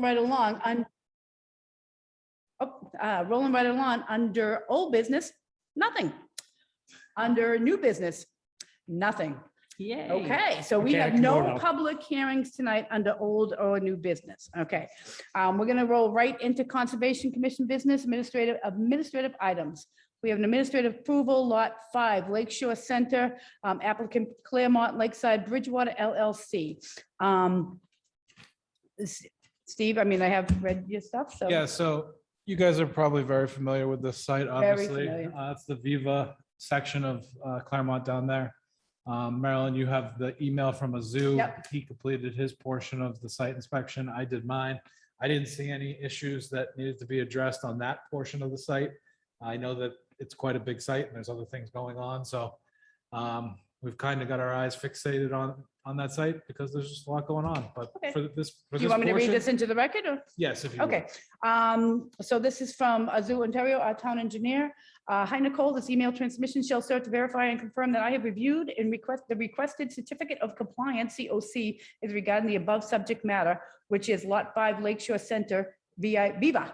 right along rolling right along under old business, nothing. Under new business, nothing. Yay. Okay, so we Okay, I have can vote no now. public hearings tonight under old or new business. Okay. We're gonna roll right into Conservation Commission business, administrative items. We have an administrative approval, Lot 5, Lakeshore Center, applicant Claremont Lakeside Bridgewater LLC. Steve, I mean, I have read your stuff, so. Yeah, so you guys are probably very familiar with this site, Very obviously. familiar. It's the Viva section of Claremont down there. Marilyn, you have the email from a zoo. Yep. He completed his portion of the site inspection. I did mine. I didn't see any issues that needed to be addressed on that portion of the site. I know that it's quite a big site and there's other things going on, so we've kind of got our eyes fixated on that site because there's just a lot going on, but Okay. for this. Do you want me to read this into the record or? Yes, if you would. Okay, so this is from Azul Ontario, our town engineer. Hi Nicole, this email transmission shall serve to verify and confirm that I have reviewed and the requested certificate of compliance, COC, is regarding the above subject matter, which is Lot 5 Lakeshore Center, Viva.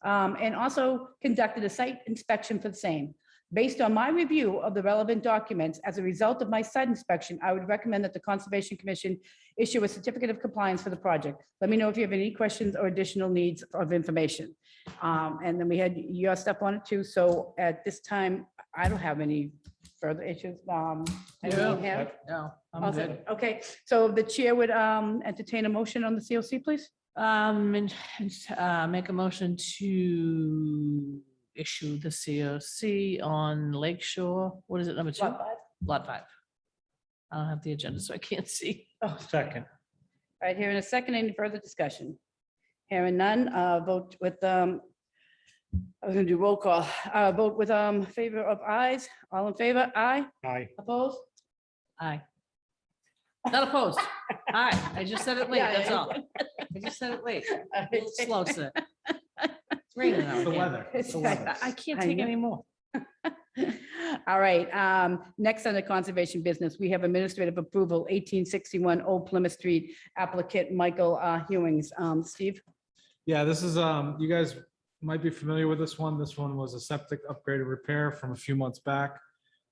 And also conducted a site inspection for the same. Based on my review of the relevant documents, as a result of my site inspection, I would recommend that the Conservation Commission issue a certificate of compliance for the project. Let me know if you have any questions or additional needs of information. And then we had your stuff on it too. So at this time, I don't have any further issues. Anyone have? No, I'm Also, good. okay, so the chair would entertain a motion on the COC, please. Make a motion to issue the COC on Lakeshore. What is it, number 2? Lot 5. Lot 5. I don't have the agenda, so I can't see. Second. All right, here in a second, any further discussion? Hearing none, vote with, I was gonna do roll call, vote with favor of ayes, all in favor, aye, Aye. opposed? Aye. Not opposed. Aye. I just said it late, Yeah, that's yeah. all. I just said it late. A little slow today. It's raining out. It's the here. weather. It's the weather. I can't I take know. any more. All right, next under conservation business, we have administrative approval, 1861 Old Plymouth Street, applicant Michael Hewings. Steve? Yeah, this is, you guys might be familiar with this one. This one was a septic upgrade and repair from a few months back.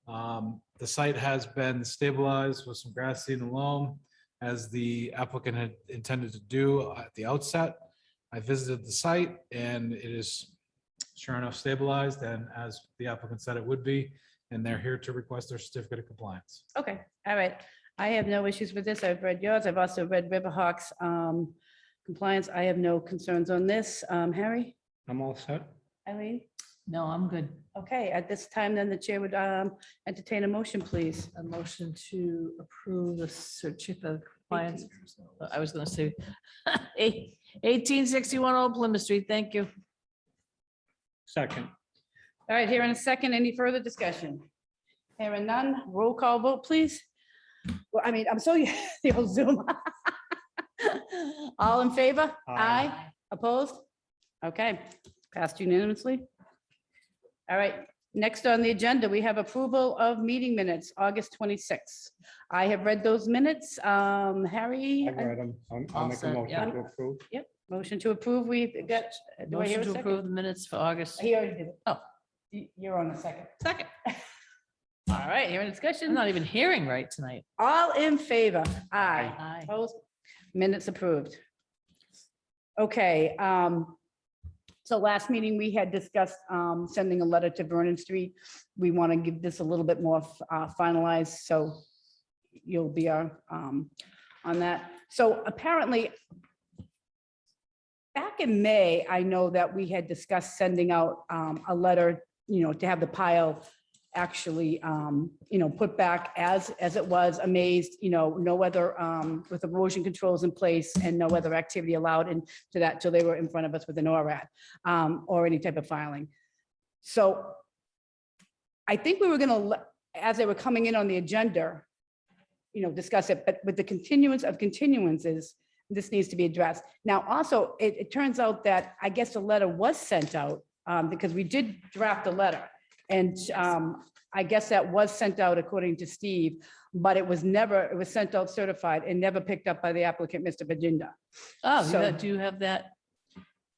The site has been stabilized with some grass seed and loam as the applicant had intended to do at the outset. I visited the site and it is sure enough stabilized and as the applicant said it would be, and they're here to request their certificate of compliance. Okay, all right. I have no issues with this. I've read yours. I've also read Riverhawk's compliance. I have no concerns on this. Harry, I'm all set. Eileen? No, I'm good. Okay, at this time, then the chair would entertain a motion, please. A motion to approve the certificate of compliance. I was gonna say 1861 Old Plymouth Street. Thank you. Second. All right, here in a second, any further discussion? Hearing none, roll call vote, please. Well, I mean, I'm so, the old Zoom. All in favor? Aye. Opposed? Okay, passed unanimously. All right, next on the agenda, we have approval of meeting minutes, August 26th. I have read those minutes. Harry, I read them. I'll All make a set, motion yeah. to approve. motion to approve. We've got, do I hear Motion a to approve second? the minutes for August. He already did it. Oh. You're on a second. Second. All right, here in I'm discussion. not even hearing right tonight. All in favor? Aye. Aye. Opposed? Minutes approved. Okay, so last meeting, we had discussed sending a letter to Vernon Street. We want to give this a little bit more finalized, so you'll be on that. So apparently, back in May, I know that we had discussed sending out a letter, to have the pile actually, put back as it was, amazed, no other, with erosion controls in place and no other activity allowed into that till they were in front of us with an ORAD or any type of filing. So I think we were gonna, as they were coming in on the agenda, discuss it, but with the continuance of continuances, this needs to be addressed. Now, also, it turns out that I guess a letter was sent out because we did draft a letter. And I guess that was sent out according to Steve, but it was sent out certified and never picked up by the applicant, Mr. Virginia. Oh, So- do you have that?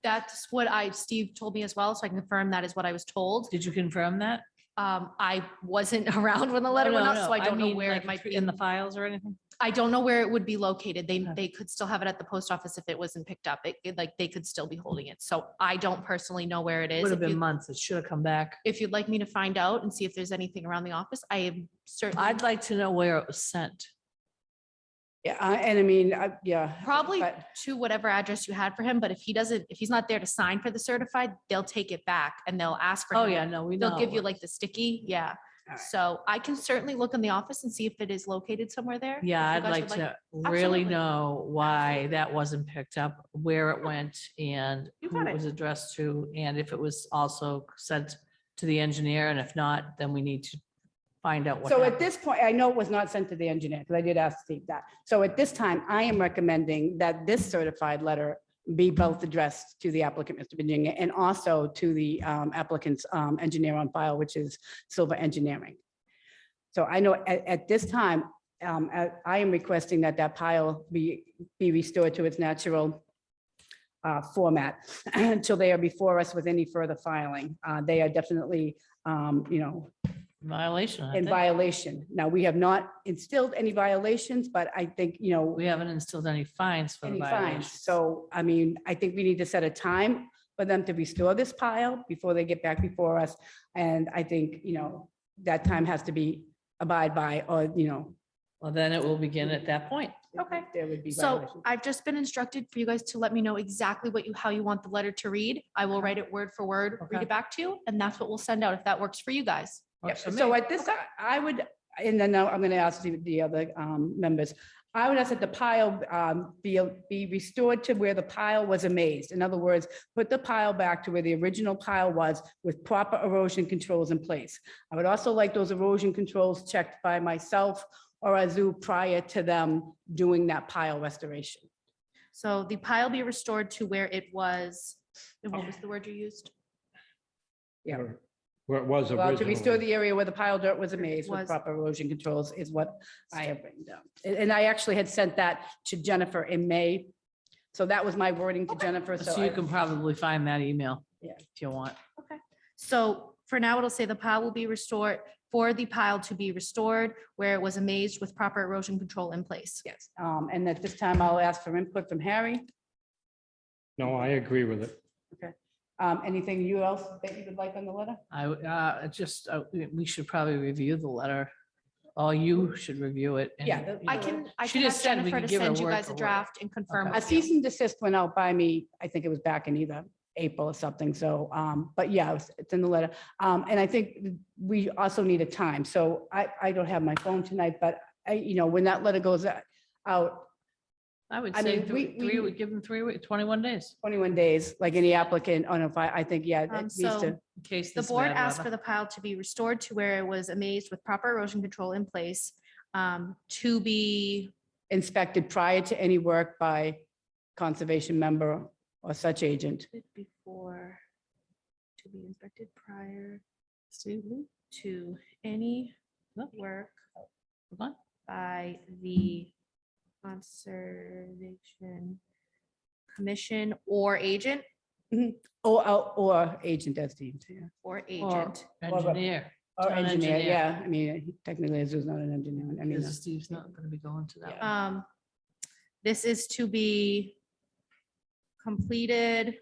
That's what Steve told me as well, so I can confirm that is what I was told. Did you confirm that? I wasn't around when the letter went No, out, no, so I don't know mean, where like, it might be. in the files or anything? I don't know where it would be located. Okay. They could still have it at the post office if it wasn't picked up. Like, they could still be holding it. So I don't personally know where it is. Would have If been you- months. It should have come back. If you'd like me to find out and see if there's anything around the office, I am certainly, I'd like to know where it was sent. Yeah, and I mean, yeah. probably but- to whatever address you had for him, but if he's not there to sign for the certified, they'll take it back and they'll ask for. Oh, him. yeah, no, we know. They'll give you like the sticky, yeah. All right. So I can certainly look in the office and see if it is located somewhere there. Yeah, if you I'd guys like would to really Absolutely. know why that wasn't picked up, where it went and You who got it it. was addressed to, and if it was also sent to the engineer, and if not, then we need to find out what So at happened. this point, I know it was not sent to the engineer, because I did ask Steve that. So at this time, I am recommending that this certified letter be both addressed to the applicant, Mr. Virginia, and also to the applicant's engineer on file, which is Silver Engineering. So I know at this time, I am requesting that that pile be restored to its natural format until they are before us with any further filing. They are definitely, Violation, I in think. violation. Now, we have not instilled any violations, but I think, We haven't instilled any fines for the any fines. violations. So, I mean, I think we need to set a time for them to restore this pile before they get back before us. And I think, that time has to be abide by, or, Well, then it will begin at that point. Okay. there would be So violations. I've just been instructed for you guys to let me know exactly how you want the letter to read. I will write it word for word, read Okay. it back to you, and that's what we'll send out if that works for you guys. Yep. Works for So me. at this, I would, and then now I'm going to ask the other members. I would ask that the pile be restored to where the pile was amazed. In other words, put the pile back to where the original pile was with proper erosion controls in place. I would also like those erosion controls checked by myself or Azu prior to them doing that pile restoration. So the pile be restored to where it was, and what was the word you used? Yeah. Where it was Well, to restore originally. the area where the pile dirt was amazed with Was- proper erosion controls is what I have written down. And I actually had sent that to Jennifer in May. So that was my wording to Jennifer. So you can probably find that email. Yeah. If you want. So for now, it'll say the pile will be restored, for the pile to be restored where it was amazed with proper erosion control in place. Yes, and at this time, I'll ask for input from Harry. No, I agree with it. Anything you else that you would like on the letter? We should probably review the letter. Or you should review it. and, Yeah, you I know, can She ask just said we Jennifer could to give her send you word guys for a word. draft and confirm. Okay. A with you. cease and desist went out by me, I think it was back in either April or something, so, but yeah, it's in the letter. And I think we also need a time, so I don't have my phone tonight, but when that letter goes out, I would I say mean, we- would give them 21 days 21 days, like any applicant on a file, I think, yeah, it needs So to, in case. The there's board bad asked for weather. the pile to be restored to where it was amazed with proper erosion control in place, to be, inspected prior to any work by conservation member or such agent. before, to be inspected prior to any work Hold on. by the Conservation Commission or agent Or agent as deemed, yeah. or Or agent. engineer. Or Town engineer, engineer. yeah, I mean, technically, Azu's not an engineer, I mean, Because Steve's not going to be going to that. Yeah. one. This is to be completed.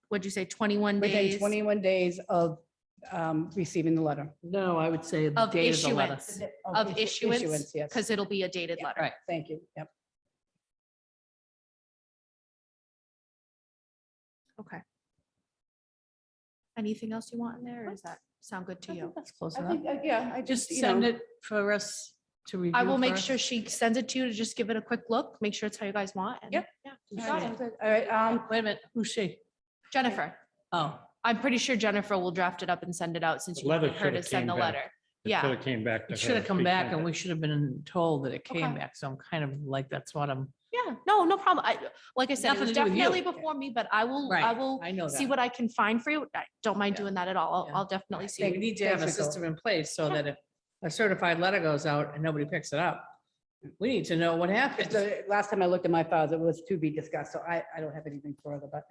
What'd you say, 21 within days 21 days of receiving the letter. No, I would say the of date of the letter. issuance, of issuance, Yes, because it'll be a dated letter. Right. thank you, yep. Okay. Anything else you want in there, or does that sound good to I you? think That's close I enough. think, yeah, I Just just, send it for us to review. I will make first. sure she sends it to you to just give it a quick look, make sure it's how you guys want. and- Yep. Yeah, All you got right, it. all right, Wait a minute, who's she? Jennifer, Oh, I'm pretty sure Jennifer will draft it up and send it out since The you letter wanted her to shoulda send came the back. letter. It Yeah. should have came back to her. it should have come back and pre-sent we it. should have been told that it came Okay. back. So I'm kind of like, that's what I'm Yeah, no, no problem. Like I said, it Nothing was to do with you. definitely before me, but I will I know see that. what I can find for you. I don't mind Yeah. doing that at all. Yeah. I'll definitely see. We what- need to have a Thanks, Nicole. system in place so Yeah. that if a certified letter goes out and nobody picks it up, we need to know what happens. The last time I looked at my files, it was to be discussed, so I don't have anything further, but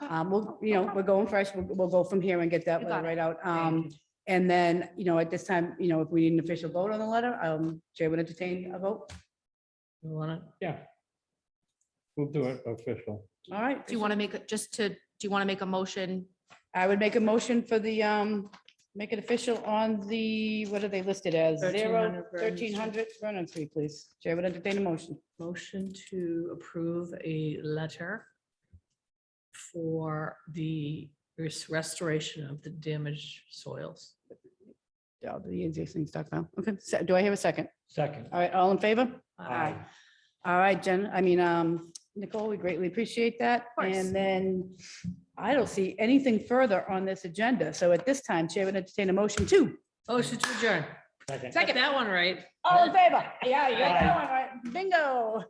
Okay. we'll, we're going fresh. We'll go from here and get that You letter got it. right out. Thank you. And then, at this time, if we need an official vote on the letter, Chair would entertain a vote. You want it? Yeah. We'll do it official. All right. Do you want to make it do you want to make a motion? I would make a motion for the, make it official on the, what are they listed as? 1300 1300 Vernon Street, please. Chair would entertain a motion. Motion to approve a letter for the restoration of the damaged soils. Yeah, the existing stockpile. Okay, do I hear a second? Second. All right, all in favor? Aye. All right, Nicole, we greatly appreciate that. course. And then I don't see anything further on this agenda. So at this time, Chair would entertain a motion too. Motion to adjourn. Second. Got that one right. All in favor? Yeah, you got that one right. Bingo.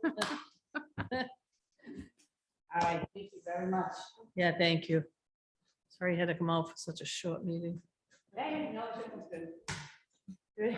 All right, thank you very much. Yeah, thank you. Sorry you had to come out for such a short meeting. Hey, no, it was good. Good.